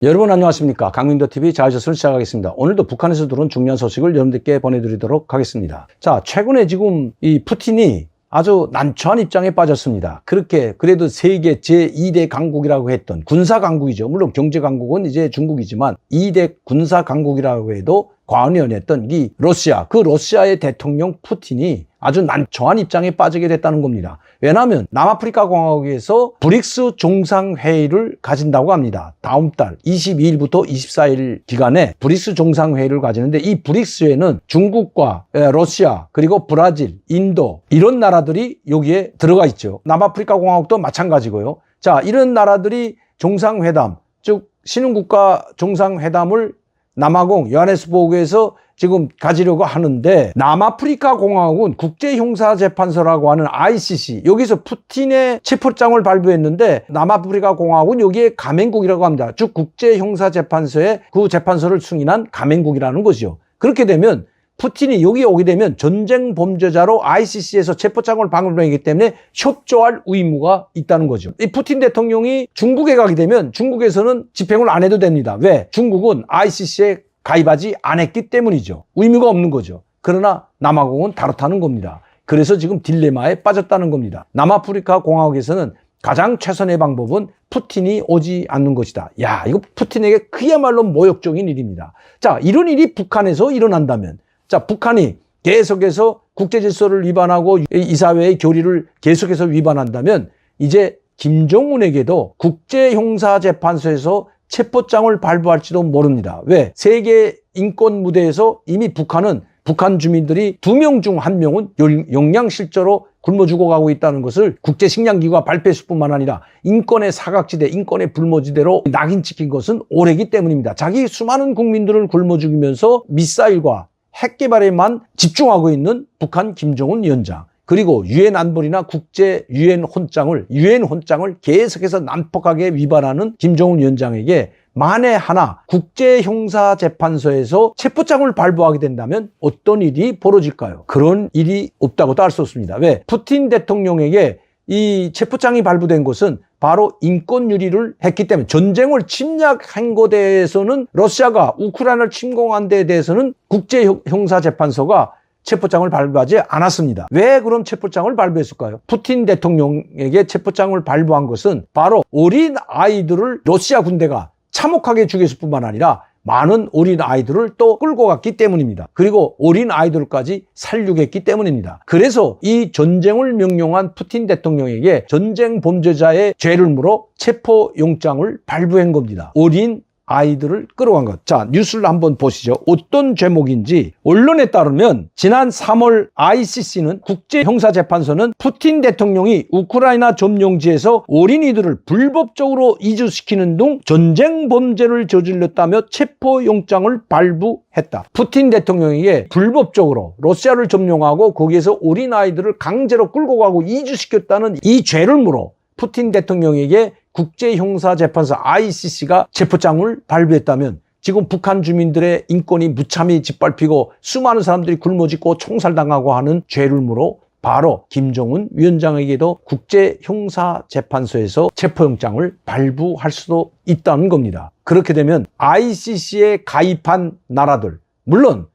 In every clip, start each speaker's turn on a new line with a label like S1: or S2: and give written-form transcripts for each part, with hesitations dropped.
S1: 여러분 안녕하십니까. 강민도TV 자유저스를 시작하겠습니다. 오늘도 북한에서 들어온 중요한 소식을 여러분들께 보내드리도록 하겠습니다. 자, 최근에 지금 이 푸틴이 아주 난처한 입장에 빠졌습니다. 그래도 세계 제2대 강국이라고 했던 군사 강국이죠. 물론 경제 강국은 이제 중국이지만 2대 군사 강국이라고 해도 과언이 아니었던 이 러시아, 그 러시아의 대통령 푸틴이 아주 난처한 입장에 빠지게 됐다는 겁니다. 왜냐하면 남아프리카 공화국에서 브릭스 정상회의를 가진다고 합니다. 다음 달 22일부터 24일 기간에 브릭스 정상회의를 가지는데, 이 브릭스에는 중국과 러시아 그리고 브라질, 인도 이런 나라들이 여기에 들어가 있죠. 남아프리카 공화국도 마찬가지고요. 자, 이런 나라들이 정상회담, 즉 신흥국가 정상회담을 남아공 요하네스부르크에서 지금 가지려고 하는데, 남아프리카 공화국은 국제형사재판소라고 하는 ICC, 여기서 푸틴의 체포장을 발부했는데 남아프리카 공화국은 여기에 가맹국이라고 합니다. 즉 국제형사재판소에 그 재판소를 승인한 가맹국이라는 것이요. 그렇게 되면 푸틴이 여기에 오게 되면 전쟁 범죄자로 ICC에서 체포장을 발부하기 때문에 협조할 의무가 있다는 거죠. 이 푸틴 대통령이 중국에 가게 되면 중국에서는 집행을 안 해도 됩니다. 왜? 중국은 ICC에 가입하지 않았기 때문이죠. 의무가 없는 거죠. 그러나 남아공은 다르다는 겁니다. 그래서 지금 딜레마에 빠졌다는 겁니다. 남아프리카 공화국에서는 가장 최선의 방법은 푸틴이 오지 않는 것이다. 야, 이거 푸틴에게 그야말로 모욕적인 일입니다. 자, 이런 일이 북한에서 일어난다면, 자, 북한이 계속해서 국제질서를 위반하고 이사회의 교리를 계속해서 위반한다면 이제 김정은에게도 국제형사재판소에서 체포장을 발부할지도 모릅니다. 왜? 세계 인권 무대에서 이미 북한은 북한 주민들이 2명 중 1명은 영양실조로 굶어 죽어가고 있다는 것을 국제식량기구가 발표했을 뿐만 아니라 인권의 사각지대, 인권의 불모지대로 낙인 찍힌 것은 오래기 때문입니다. 자기 수많은 국민들을 굶어 죽이면서 미사일과 핵 개발에만 집중하고 있는 북한 김정은 위원장, 그리고 유엔 안보리나 국제 유엔 헌장을 계속해서 난폭하게 위반하는 김정은 위원장에게 만에 하나 국제형사재판소에서 체포장을 발부하게 된다면 어떤 일이 벌어질까요? 그런 일이 없다고도 할 수 없습니다. 왜? 푸틴 대통령에게 이 체포장이 발부된 것은 바로 인권 유리를 했기 때문에, 전쟁을 침략한 것에 대해서는 러시아가 우크라이나를 침공한 데에 대해서는 국제형사재판소가 체포장을 발부하지 않았습니다. 왜 그럼 체포장을 발부했을까요? 푸틴 대통령에게 체포장을 발부한 것은 바로 어린 아이들을 러시아 군대가 참혹하게 죽였을 뿐만 아니라 많은 어린 아이들을 또 끌고 갔기 때문입니다. 그리고 어린 아이들까지 살육했기 때문입니다. 그래서 이 전쟁을 명령한 푸틴 대통령에게 전쟁 범죄자의 죄를 물어 체포영장을 발부한 겁니다. 어린 아이들을 끌어간 것. 자, 뉴스를 한번 보시죠. 어떤 제목인지. 언론에 따르면 지난 3월 ICC는 국제형사재판소는 푸틴 대통령이 우크라이나 점령지에서 어린이들을 불법적으로 이주시키는 등 전쟁 범죄를 저질렀다며 체포영장을 발부했다. 푸틴 대통령에게 불법적으로 러시아를 점령하고 거기에서 어린아이들을 강제로 끌고 가고 이주시켰다는 이 죄를 물어 푸틴 대통령에게 국제형사재판소 ICC가 체포장을 발부했다면 지금 북한 주민들의 인권이 무참히 짓밟히고 수많은 사람들이 굶어 죽고 총살당하고 하는 죄를 물어 바로 김정은 위원장에게도 국제형사재판소에서 체포영장을 발부할 수도 있다는 겁니다. 그렇게 되면 ICC에 가입한 나라들, 물론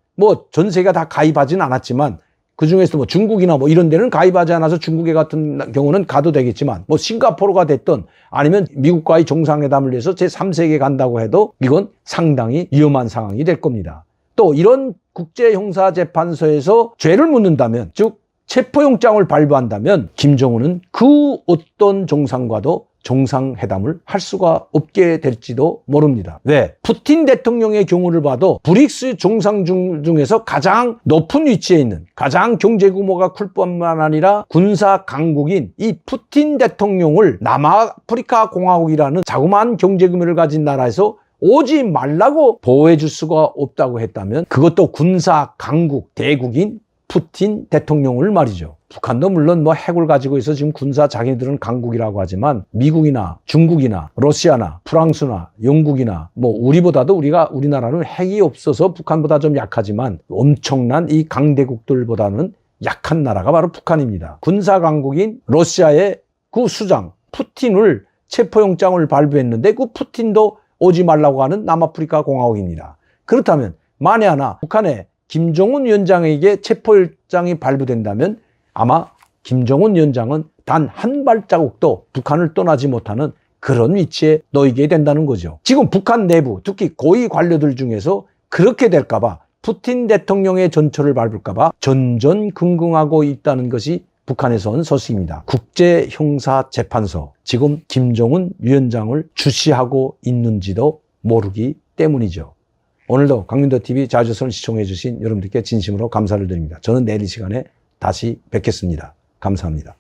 S1: 전 세계가 다 가입하진 않았지만 그 중에서 중국이나 이런 데는 가입하지 않아서 중국에 같은 경우는 가도 되겠지만, 싱가포르가 됐든 아니면 미국과의 정상회담을 위해서 제3세계에 간다고 해도 이건 상당히 위험한 상황이 될 겁니다. 또 이런 국제형사재판소에서 죄를 묻는다면, 즉 체포영장을 발부한다면 김정은은 그 어떤 정상과도 정상회담을 할 수가 없게 될지도 모릅니다. 왜? 푸틴 대통령의 경우를 봐도 브릭스 정상 중에서 가장 높은 위치에 있는, 가장 경제 규모가 클 뿐만 아니라 군사 강국인 이 푸틴 대통령을 남아프리카 공화국이라는 자그마한 경제 규모를 가진 나라에서 오지 말라고 보호해 줄 수가 없다고 했다면, 그것도 군사 강국 대국인 푸틴 대통령을 말이죠. 북한도 물론 핵을 가지고 있어 지금 군사 자기들은 강국이라고 하지만 미국이나 중국이나 러시아나 프랑스나 영국이나 우리보다도 우리나라는 핵이 없어서 북한보다 좀 약하지만 엄청난 이 강대국들보다는 약한 나라가 바로 북한입니다. 군사 강국인 러시아의 그 수장 푸틴을 체포영장을 발부했는데 그 푸틴도 오지 말라고 하는 남아프리카 공화국입니다. 그렇다면 만에 하나 북한의 김정은 위원장에게 체포영장이 발부된다면 아마 김정은 위원장은 단 한 발자국도 북한을 떠나지 못하는 그런 위치에 놓이게 된다는 거죠. 지금 북한 내부, 특히 고위 관료들 중에서 그렇게 될까봐, 푸틴 대통령의 전초를 밟을까봐 전전긍긍하고 있다는 것이 북한에서 온 소식입니다. 국제형사재판소, 지금 김정은 위원장을 주시하고 있는지도 모르기 때문이죠. 오늘도 강민도TV 자주선 시청해 주신 여러분들께 진심으로 감사를 드립니다. 저는 내일 이 시간에 다시 뵙겠습니다. 감사합니다.